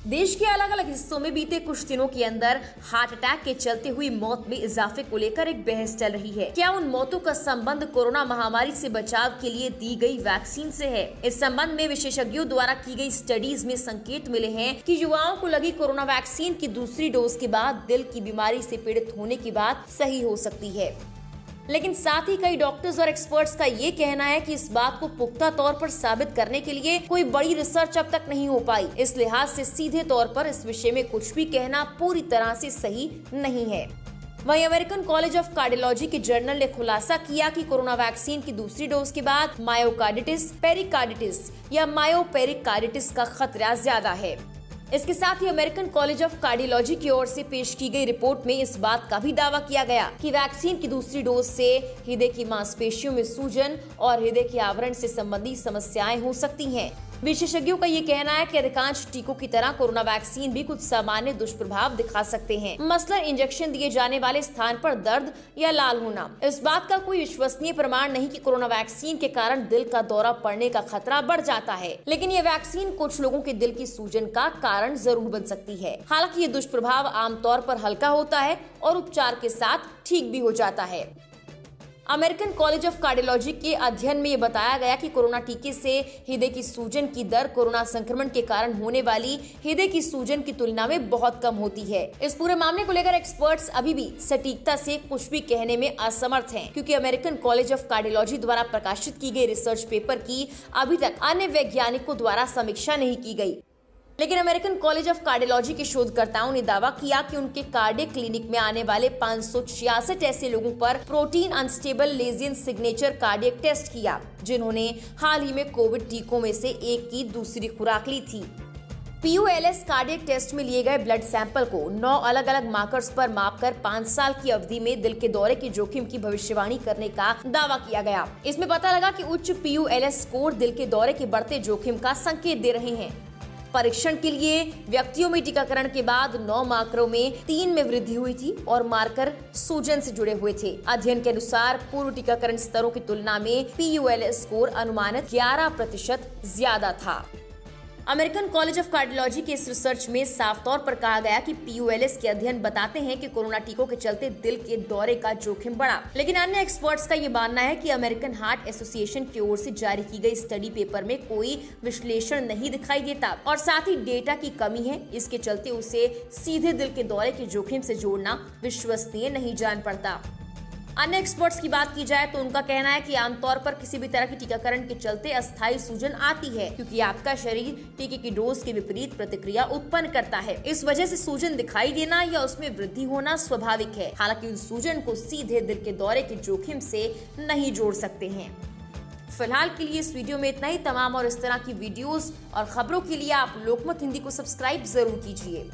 देश के अलग अलग हिस्सों में बीते कुछ दिनों के अंदर हार्ट अटैक के चलते हुई मौत में इजाफे को लेकर एक बहस चल रही है। क्या उन मौतों का संबंध कोरोना महामारी से बचाव के लिए दी गई वैक्सीन से है? इस संबंध में विशेषज्ञों द्वारा की गई स्टडीज में संकेत मिले हैं कि युवाओं को लगी कोरोना वैक्सीन की दूसरी डोज के बाद दिल की बीमारी से पीड़ित होने की बात सही हो सकती है। लेकिन साथ ही कई डॉक्टर्स और एक्सपर्ट्स का ये कहना है कि इस बात को पुख्ता तौर पर साबित करने के लिए कोई बड़ी रिसर्च अब तक नहीं हो पाई। इस लिहाज से सीधे तौर पर इस विषय में कुछ भी कहना पूरी तरह से सही नहीं है। वहीं अमेरिकन कॉलेज ऑफ कार्डियोलॉजी के जर्नल ने खुलासा किया कि कोरोना वैक्सीन की दूसरी डोज के बाद मायोकार्डिटिस, पेरिकार्डिटिस या मायोपेरिकार्डिटिस का खतरा ज्यादा है। इसके साथ ही अमेरिकन कॉलेज ऑफ कार्डियोलॉजी की ओर से पेश की गई रिपोर्ट में इस बात का भी दावा किया गया कि वैक्सीन की दूसरी डोज से हृदय की मांसपेशियों में सूजन और हृदय के आवरण से संबंधी समस्याएं हो सकती हैं। विशेषज्ञों का ये कहना है कि अधिकांश टीकों की तरह कोरोना वैक्सीन भी कुछ सामान्य दुष्प्रभाव दिखा सकते हैं। मसलन इंजेक्शन दिए जाने वाले स्थान पर दर्द या लाल होना। इस बात का कोई विश्वसनीय प्रमाण नहीं कि कोरोना वैक्सीन के कारण दिल का दौरा पड़ने का खतरा बढ़ जाता है, लेकिन ये वैक्सीन कुछ लोगों के दिल की सूजन का कारण जरूर बन सकती है। हालांकि ये दुष्प्रभाव आमतौर पर हल्का होता है और उपचार के साथ ठीक भी हो जाता है। अमेरिकन कॉलेज ऑफ कार्डियोलॉजी के अध्ययन में ये बताया गया कि कोरोना टीके से हृदय की सूजन की दर कोरोना संक्रमण के कारण होने वाली हृदय की सूजन की तुलना में बहुत कम होती है। इस पूरे मामले को लेकर एक्सपर्ट्स अभी भी सटीकता से कुछ भी कहने में असमर्थ हैं, क्योंकि अमेरिकन कॉलेज ऑफ कार्डियोलॉजी द्वारा प्रकाशित की गई रिसर्च पेपर की अभी तक अन्य वैज्ञानिकों द्वारा समीक्षा नहीं की गई। लेकिन अमेरिकन कॉलेज ऑफ कार्डियोलॉजी के शोधकर्ताओं ने दावा किया कि उनके कार्डियक क्लिनिक में आने वाले 566 ऐसे लोगों पर protein unstable lesion signature cardiac test किया, जिन्होंने हाल ही में कोविड टीकों में से एक की दूसरी खुराक ली थी। POLS कार्डियक टेस्ट में लिए गए ब्लड सैंपल को 9 अलग अलग मार्कर्स पर मापकर 5 साल की अवधि में दिल के दौरे के जोखिम की भविष्यवाणी करने का दावा किया गया। इसमें पता लगा कि उच्च POLS स्कोर दिल के दौरे के बढ़ते जोखिम का संकेत दे रहे हैं। परीक्षण के लिए व्यक्तियों में टीकाकरण के बाद 9 मार्करों में 3 में वृद्धि हुई थी और मार्कर सूजन से जुड़े हुए थे। अध्ययन के अनुसार पूर्व टीकाकरण स्तरों की तुलना में POLS स्कोर अनुमानित 11% ज्यादा था। अमेरिकन कॉलेज ऑफ कार्डियोलॉजी के इस रिसर्च में साफ तौर पर कहा गया कि POLS के अध्ययन बताते हैं कि कोरोना टीकों के चलते दिल के दौरे का जोखिम बढ़ा। लेकिन अन्य एक्सपर्ट्स का ये मानना है कि अमेरिकन हार्ट एसोसिएशन की ओर से जारी की गई स्टडी पेपर में कोई विश्लेषण नहीं दिखाई देता और साथ ही डेटा की कमी है। इसके चलते उसे सीधे दिल के दौरे के जोखिम से जोड़ना विश्वसनीय नहीं जान पड़ता। अन्य एक्सपर्ट्स की बात की जाए तो उनका कहना है कि आमतौर पर किसी भी तरह की टीकाकरण के चलते अस्थायी सूजन आती है, क्योंकि आपका शरीर टीके की डोज के विपरीत प्रतिक्रिया उत्पन्न करता है। इस वजह से सूजन दिखाई देना या उसमें वृद्धि होना स्वाभाविक है। हालांकि उस सूजन को सीधे दिल के दौरे के जोखिम से नहीं जोड़ सकते हैं। फिलहाल के लिए इस वीडियो में इतना ही। तमाम और इस तरह की वीडियोस और खबरों के लिए आप लोकमत हिंदी को सब्सक्राइब जरूर कीजिए।